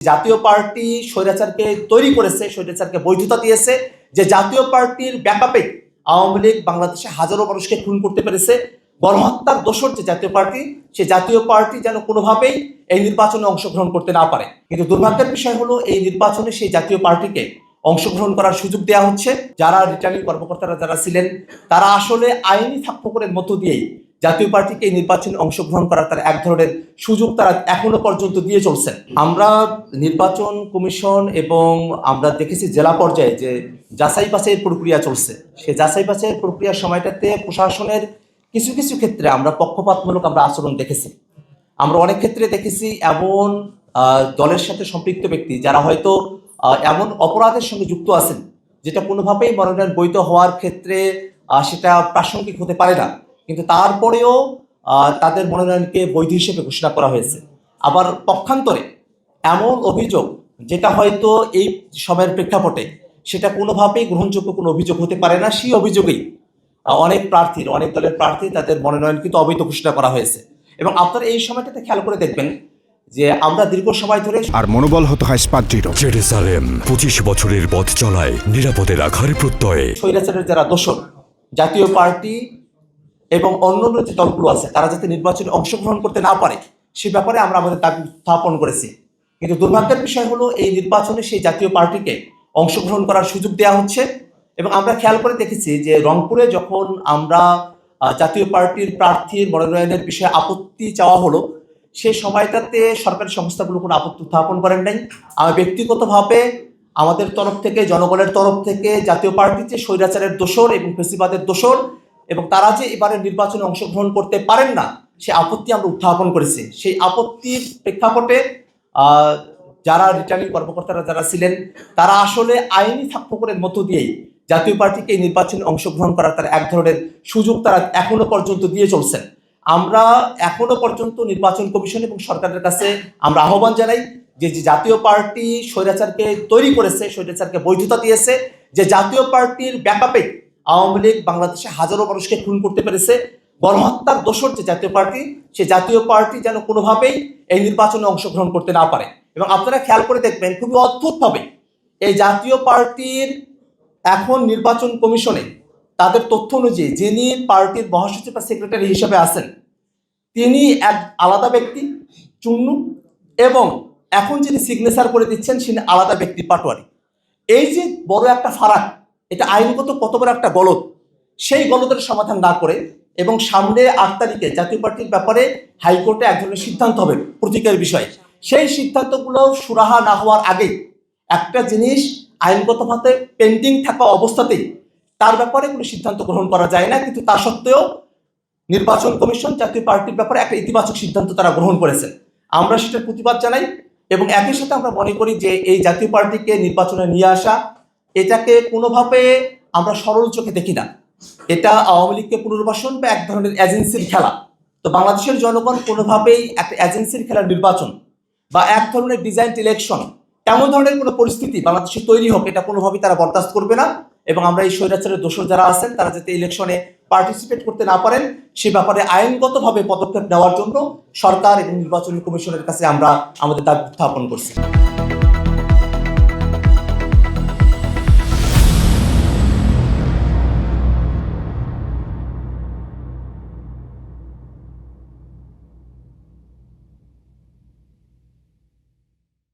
জাতীয় পার্টি স্বৈরাচারকে তৈরি করেছে, স্বৈরাচারকে বৈধতা দিয়েছে। যে জাতীয় পার্টির ব্যাকআপে আওয়ামী লীগ বাংলাদেশে হাজারো মানুষকে খুন করতে পেরেছে। গণহত্যার দোষর যে জাতীয় পার্টি, সে জাতীয় পার্টি যেন কোনোভাবেই এই নির্বাচনে অংশগ্রহণ করতে না পারে। কিন্তু দুর্ভাগ্যের বিষয় হলো, এই নির্বাচনে সেই জাতীয় পার্টিকে অংশগ্রহণ করার সুযোগ দেওয়া হচ্ছে। যারা রিটার্নিং কর্মকর্তারা যারা ছিলেন, তারা আসলে আইনি ফাঁকফোকরের মধ্য দিয়েই জাতীয় পার্টিকে এই নির্বাচনে অংশগ্রহণ করার তার এক ধরনের সুযোগ তারা এখনো পর্যন্ত দিয়ে চলছেন। আমরা নির্বাচন কমিশন এবং আমরা দেখেছি জেলা পর্যায়ে যে যাচাই বাছাইয়ের প্রক্রিয়া চলছে, সে যাচাই বাছাইয়ের প্রক্রিয়ার সময়টাতে প্রশাসনের কিছু কিছু ক্ষেত্রে আমরা পক্ষপাতমূলক আচরণ দেখেছি। আমরা অনেক ক্ষেত্রে দেখেছি এমন দলের সাথে সম্পৃক্ত ব্যক্তি যারা হয়তো এমন অপরাধের সঙ্গে যুক্ত আছেন যেটা কোনোভাবেই মনোনয়ন বৈধ হওয়ার ক্ষেত্রে সেটা প্রাসঙ্গিক হতে পারে না, কিন্তু তারপরেও তাদের মনোনয়নকে বৈধ হিসেবে ঘোষণা করা হয়েছে। আবার পক্ষান্তরে এমন অভিযোগ যেটা হয়তো এই সময়ের প্রেক্ষাপটে সেটা কোনোভাবেই গ্রহণযোগ্য কোনো অভিযোগ হতে পারে না, সেই অভিযোগেই অনেক দলের প্রার্থী তাদের মনোনয়ন কিন্তু অবৈধ ঘোষণা করা হয়েছে। এবং আপনারা এই সময়টাতে খেয়াল করে দেখবেন যে আমরা দীর্ঘ সময় ধরে আর মনোবল হতে হয় স্পার্টির। জেরুজালেম 25 বছরের পথ চলায় নিরাপদে রাখার প্রত্যয়ে স্বৈরাচারের যারা দোষর জাতীয় পার্টি এবং অন্যান্য যে দলগুলো আছে তারা যাতে নির্বাচনে অংশগ্রহণ করতে না পারে সে ব্যাপারে আমরা আমাদের দাবি উত্থাপন করেছি। কিন্তু দুর্ভাগ্যের বিষয় হলো, এই নির্বাচনে সেই জাতীয় পার্টিকে অংশগ্রহণ করার সুযোগ দেওয়া হচ্ছে। এবং আমরা খেয়াল করে দেখেছি যে রংপুরে যখন আমরা জাতীয় পার্টির প্রার্থীর মনোনয়নের বিষয়ে আপত্তি চাওয়া হলো, সেই সময়টাতে সরকারি সংস্থাগুলো কোনো আপত্তি উত্থাপন করেন নাই। আমি ব্যক্তিগতভাবে আমাদের তরফ থেকে, জনগণের তরফ থেকে জাতীয় পার্টি যে স্বৈরাচারের দোষর এবং ফেসিবাদের দোষর এবং তারা যে এবারে নির্বাচনে অংশগ্রহণ করতে পারেন না, সে আপত্তি আমরা উত্থাপন করেছি। সেই আপত্তির প্রেক্ষাপটে যারা রিটার্নিং কর্মকর্তারা যারা ছিলেন, তারা আসলে আইনি ফাঁকফোকরের মধ্য দিয়েই জাতীয় পার্টিকে এই নির্বাচনে অংশগ্রহণ করার তার এক ধরনের সুযোগ তারা এখনো পর্যন্ত দিয়ে চলছেন। আমরা এখনো পর্যন্ত নির্বাচন কমিশন এবং সরকারের কাছে আমরা আহ্বান জানাই যে জাতীয় পার্টি স্বৈরাচারকে তৈরি করেছে, স্বৈরাচারকে বৈধতা দিয়েছে। যে জাতীয় পার্টির ব্যাকআপে আওয়ামী লীগ বাংলাদেশে হাজারো মানুষকে খুন করতে পেরেছে। গণহত্যার দোষর যে জাতীয় পার্টি, সে জাতীয় পার্টি যেন কোনোভাবেই এই নির্বাচনে অংশগ্রহণ করতে না পারে। এবং আপনারা খেয়াল করে দেখবেন খুবই অদ্ভুতভাবে এই জাতীয় পার্টির এখন নির্বাচন কমিশনে তাদের তথ্য অনুযায়ী যিনি পার্টির মহাসচিব বা সেক্রেটারি হিসেবে আছেন তিনি এক আলাদা ব্যক্তি চুন্নু, এবং এখন যিনি সিগনেচার করে দিচ্ছেন তিনি আলাদা ব্যক্তি পাটোয়ারি। এই যে বড় একটা ফারাক, এটা আইনগত কত বড় একটা গলদ, সেই গলদের সমাধান না করে এবং সামনে 8 তারিখে জাতীয় পার্টির ব্যাপারে হাইকোর্টে এক ধরনের সিদ্ধান্ত হবে প্রতীকের বিষয়ে, সেই সিদ্ধান্তগুলো সুরাহা না হওয়ার আগেই একটা জিনিস আইনগতভাবে পেন্ডিং থাকা অবস্থাতেই তার ব্যাপারে কোনো সিদ্ধান্ত গ্রহণ করা যায় না। কিন্তু তা সত্ত্বেও নির্বাচন কমিশন জাতীয় পার্টির ব্যাপারে একটা ইতিবাচক সিদ্ধান্ত তারা গ্রহণ করেছেন। আমরা সেটার প্রতিবাদ জানাই এবং একই সাথে আমরা মনে করি যে এই জাতীয় পার্টিকে নির্বাচনে নিয়ে আসা, এটাকে কোনোভাবে আমরা সরল চোখে দেখি না। এটা আওয়ামী লীগকে পুনর্বাসন বা এক ধরনের এজেন্সির খেলা। তো বাংলাদেশের জনগণ কোনোভাবেই একটা এজেন্সির খেলার নির্বাচন বা এক ধরনের ডিজাইন ইলেকশন, এমন ধরনের কোনো পরিস্থিতি বাংলাদেশে তৈরি হোক, এটা কোনোভাবেই তারা বরদাস্ত করবে না। এবং আমরা এই স্বৈরাচারের দোষর যারা আছেন তারা যাতে ইলেকশনে পার্টিসিপেট করতে না পারেন সে ব্যাপারে আইনগতভাবে পদক্ষেপ নেওয়ার জন্য সরকার এবং নির্বাচন কমিশনের কাছে আমরা আমাদের দাবি উত্থাপন করছি।